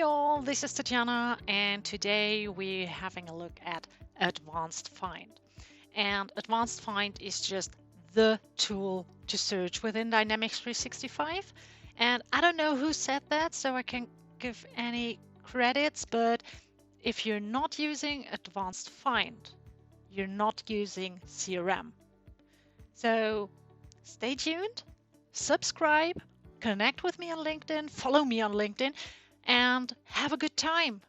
all, this is Tatjana, and today we're having a look at Advanced Find. And Advanced Find is just the tool to search within Dynamics 365. And I don't know who said that, so I can't give any credits, but if you're not using Advanced Find, you're not using CRM. So stay tuned, subscribe, connect with me on LinkedIn, follow me on LinkedIn, and have a good time.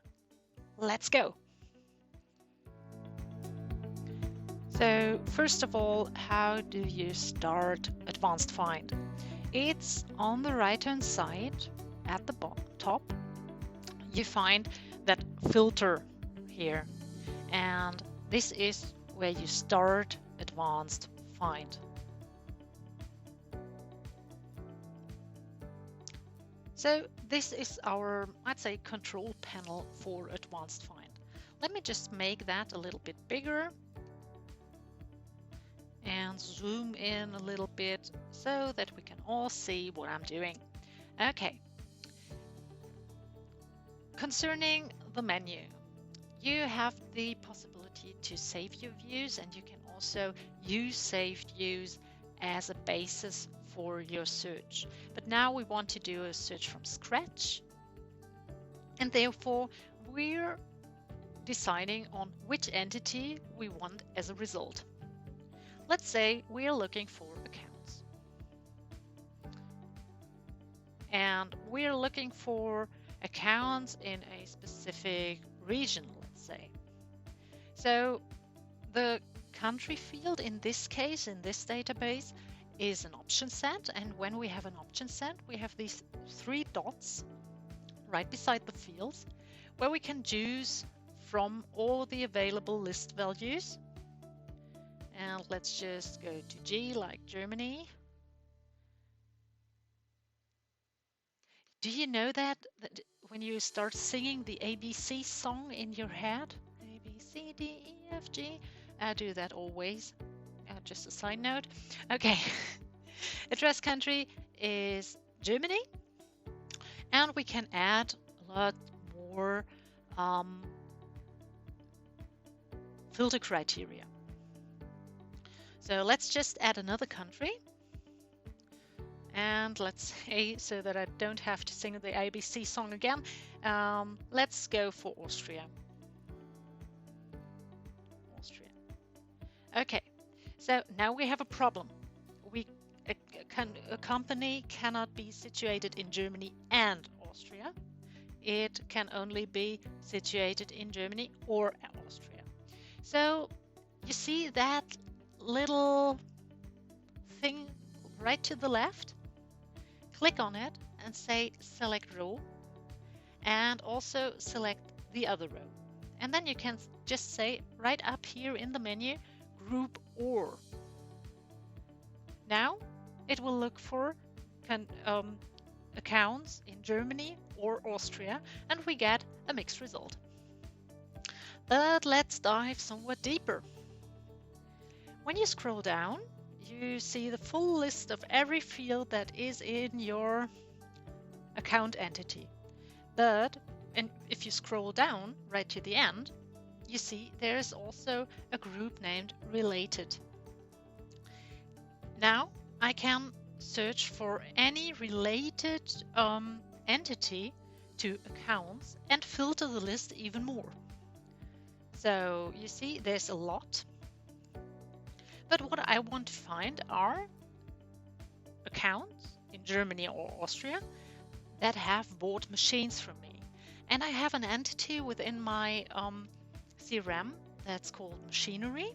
Let's go. So first of all, how do you start Advanced Find? It's on the right-hand side at the top. You find that filter here, and this is where you start Advanced Find. So this is our, I'd say, control panel for Advanced Find. Let me just make that a little bit bigger and zoom in a little bit so that we can all see what I'm doing. Okay. Concerning the menu, you have the possibility to save your views, and you can also use saved views as a basis for your search. But now we want to do a search from scratch, and therefore we're deciding on which entity we want as a result. Let's say we're looking for accounts, and we're looking for accounts in a specific region, let's say. So the country field in this case, in this database, is an option set, and when we have an option set, we have these 3 dots right beside the fields where we can choose from all the available list values. And let's just go to G, like Germany. Do you know that when you start singing the ABC song in your head, A, B, C, D, E, F, G, I do that always. Just a side note. Okay. Address country is Germany, and we can add a lot more filter criteria. So let's just add another country, and let's say, so that I don't have to sing the ABC song again, let's go for Austria. Okay, so now we have a problem. A company cannot be situated in Germany and Austria. It can only be situated in Germany or Austria. So you see that little thing right to the left? Click on it and say select row, and also select the other row. And then you can just say right up here in the menu, group or. Now it will look for accounts in Germany or Austria, and we get a mixed result. But let's dive somewhat deeper. When you scroll down, you see the full list of every field that is in your account entity. But if you scroll down right to the end, you see there is also a group named related. Now I can search for any related entity to accounts and filter the list even more. So you see there's a lot. But what I want to find are accounts in Germany or Austria that have bought machines from me. And I have an entity within my CRM that's called machinery.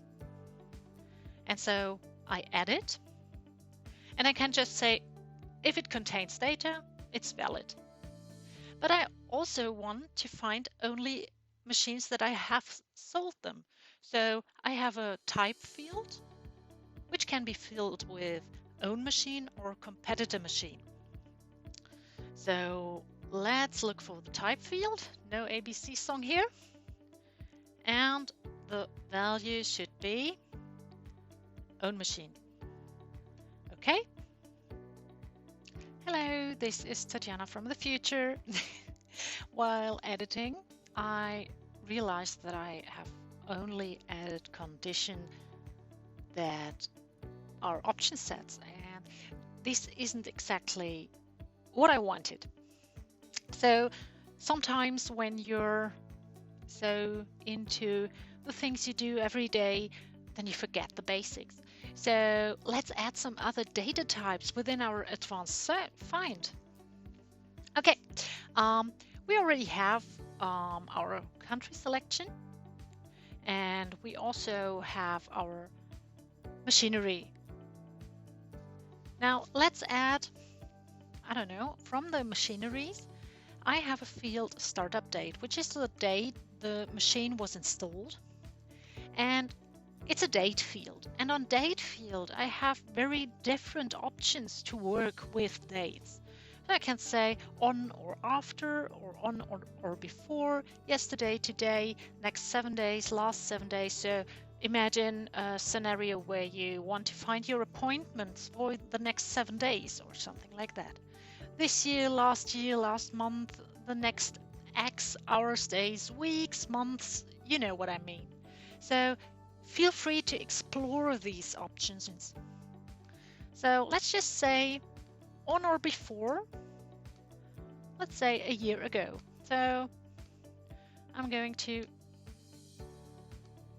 And so I add it. And I can just say, if it contains data, it's valid. But I also want to find only machines that I have sold them. So I have a type field, which can be filled with own machine or competitor machine. So let's look for the type field. No ABC song here. And the value should be own machine. Okay. Hello, this is Tatjana from the future. While editing, I realized that I have only added condition that are option sets, and this isn't exactly what I wanted. So sometimes when you're so into the things you do every day, then you forget the basics. So let's add some other data types within our advanced find. Okay, we already have our country selection, and we also have our machinery. Now let's add, I don't know, from the machineries, I have a field startup date, which is the date the machine was installed. And it's a date field. And on date field, I have very different options to work with dates. So I can say on or after, or on or before, yesterday, today, next 7 days, last 7 days. So imagine a scenario where you want to find your appointments for the next 7 days or something like that. This year, last month, the next X hours, days, weeks, months, you know what I mean. So feel free to explore these options. So let's just say on or before, let's say a year ago. So I'm going to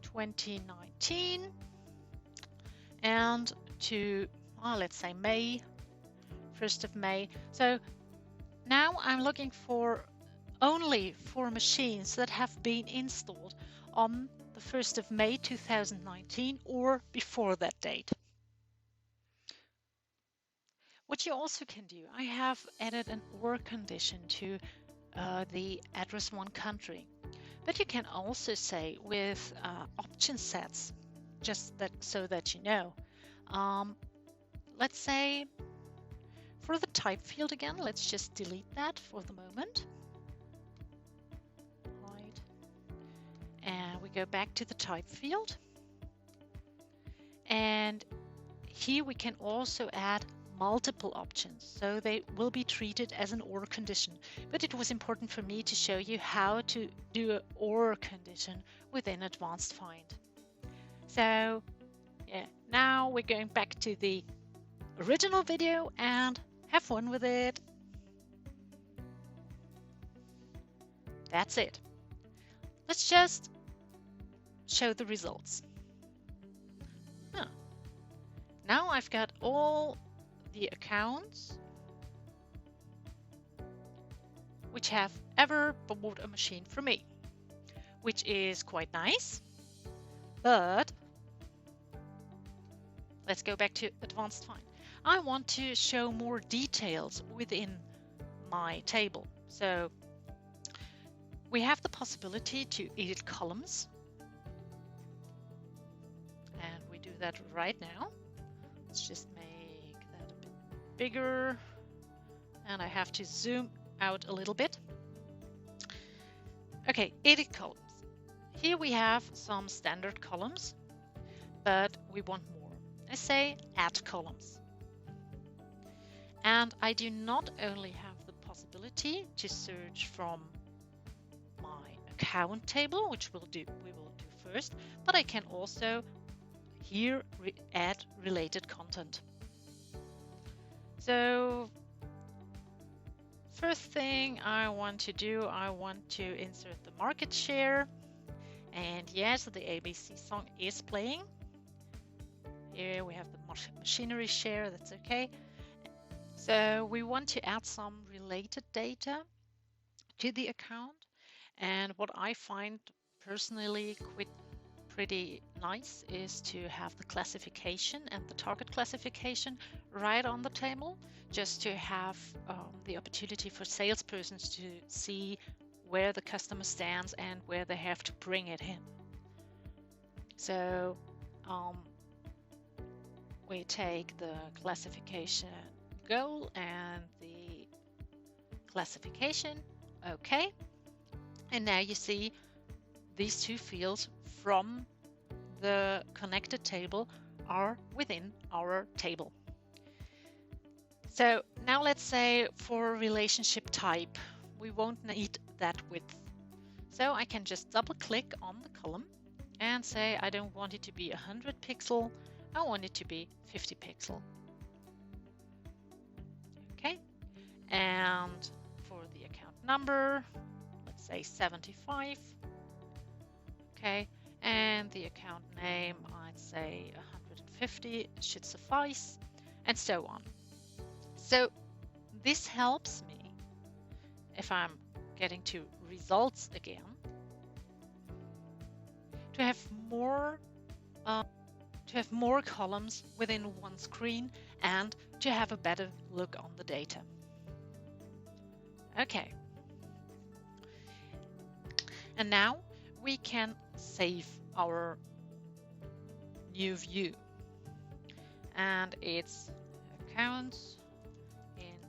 2019 and to, let's say May, 1st of May. So now I'm looking for only for machines that have been installed on the 1st of May 2019 or before that date. What you also can do, I have added an OR condition to the address one country, but you can also say with option sets, just that so that you know. Let's say for the type field again, let's just delete that for the moment. Right. And we go back to the type field. And here we can also add multiple options, so they will be treated as an OR condition. But it was important for me to show you how to do an OR condition within Advanced Find. So yeah, now we're going back to the original video and have fun with it. That's it. Let's just show the results. Now I've got all the accounts which have ever bought a machine from me, which is quite nice. But let's go back to Advanced Find. I want to show more details within my table. So we have the possibility to edit columns, and we do that right now. Let's just make that a bit bigger, and I have to zoom out a little bit. Okay, edit columns. Here we have some standard columns, but we want more. I say add columns. And I do not only have the possibility to search from my account table, which we will do first, but I can also here add related content. So first thing I want to do, I want to insert the market share. And yes, the ABC song is playing. Here we have the machinery share, that's okay. So we want to add some related data to the account. And what I find personally pretty nice is to have the classification and the target classification right on the table, just to have the opportunity for salespersons to see where the customer stands and where they have to bring it in. So we take the classification goal and the classification, okay. And now you see these two fields from the connected table are within our table. So now let's say for relationship type, we won't need that width. So I can just double click on the column and say I don't want it to be 100 pixel, I want it to be 50 pixel. Okay, and for the account number, let's say 75. Okay, and the account name, I'd say 150 should suffice, and so on. So this helps me if I'm getting to results again to have more columns within one screen and to have a better look on the data. Okay, and now we can save our new view, and it's accounts in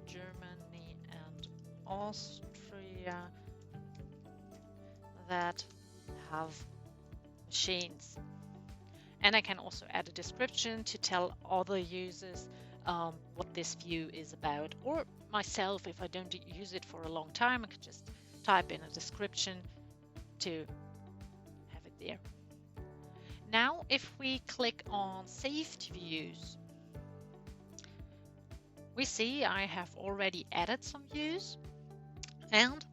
Germany and Austria that have machines. And I can also add a description to tell other users what this view is about, or myself, if I don't use it for a long time, I could just type in a description to have it there. Now, if we click on saved views, we see I have already added some views, and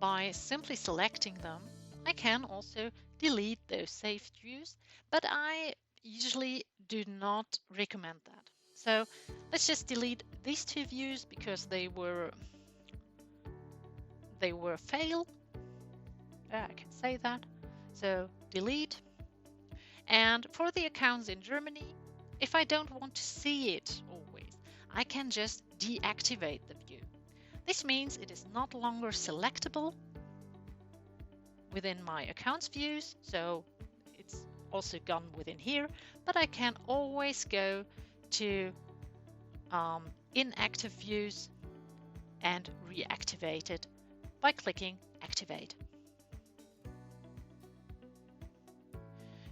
by simply selecting them, I can also delete those saved views, but I usually do not recommend that. So let's just delete these two views because they were fail. I can say that. So delete. And for the accounts in Germany, if I don't want to see it always, I can just deactivate the view. This means it is not longer selectable within my accounts views, so it's also gone within here, but I can always go to inactive views and reactivate it by clicking activate.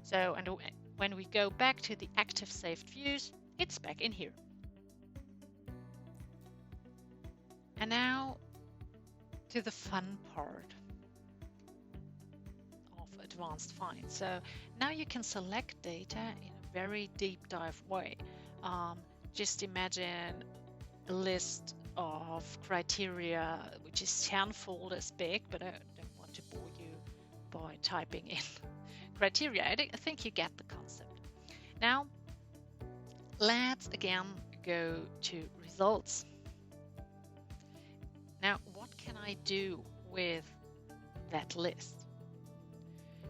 So, and when we go back to the active saved views, it's back in here. And now to the fun part of advanced find. So now you can select data in a very deep dive way. Just imagine a list of criteria which is 10-fold as big, but I don't want to bore you by typing in criteria. I think you get the concept. Now let's again go to results. Now what can I do with that list?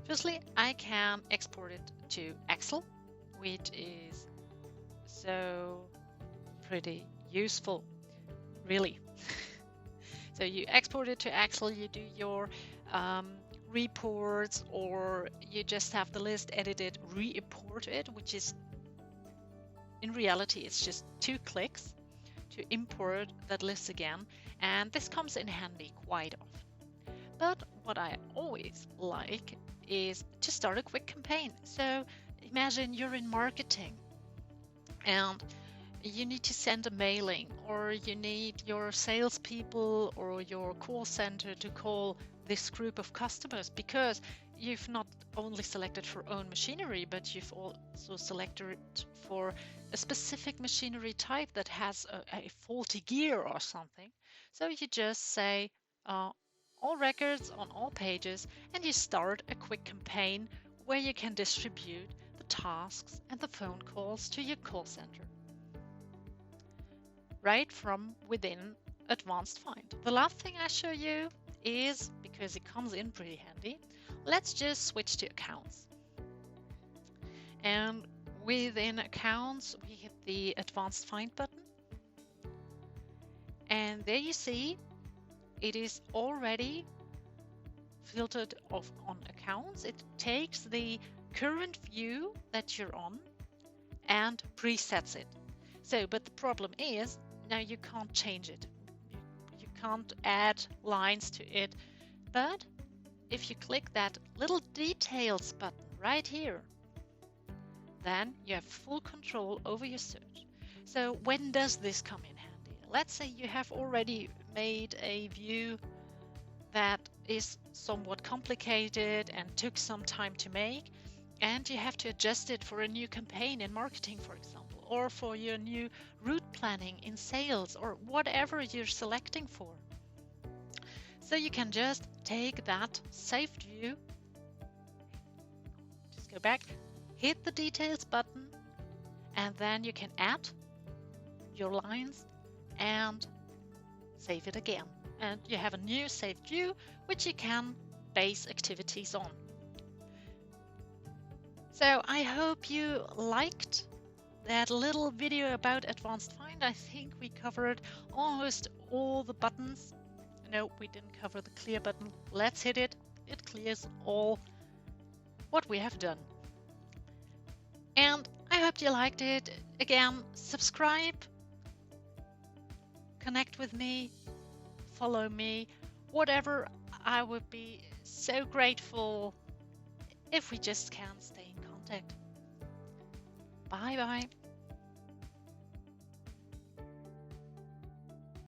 Firstly, I can export it to Excel, which is so pretty useful, really. So you export it to Excel, you do your reports, or you just have the list edited, re-import it, which is in reality it's just 2 clicks to import that list again, and this comes in handy quite often. But what I always like is to start a quick campaign. So imagine you're in marketing and you need to send a mailing, or you need your salespeople or your call center to call this group of customers, because you've not only selected for own machinery, but you've also selected for a specific machinery type that has a faulty gear or something. So you just say all records on all pages, and you start a quick campaign where you can distribute the tasks and the phone calls to your call center right from within Advanced Find. The last thing I show you is, because it comes in pretty handy, let's just switch to accounts. And within accounts, we hit the Advanced Find button. And there you see, it is already filtered off on accounts. It takes the current view that you're on and presets it. So, but the problem is, now you can't change it. You can't add lines to it. But if you click that little details button right here, then you have full control over your search. So when does this come in handy? Let's say you have already made a view that is somewhat complicated and took some time to make, and you have to adjust it for a new campaign in marketing, for example, or for your new route planning in sales, or whatever you're selecting for. So you can just take that saved view, just go back, hit the details button, and then you can add your lines and save it again. And you have a new saved view which you can base activities on. So I hope you liked that little video about Advanced Find. I think we covered almost all the buttons. No, we didn't cover the clear button. Let's hit it. It clears all what we have done. And I hope you liked it. Again, subscribe, connect with me, follow me, whatever. I would be so grateful if we just can stay in contact. Bye bye.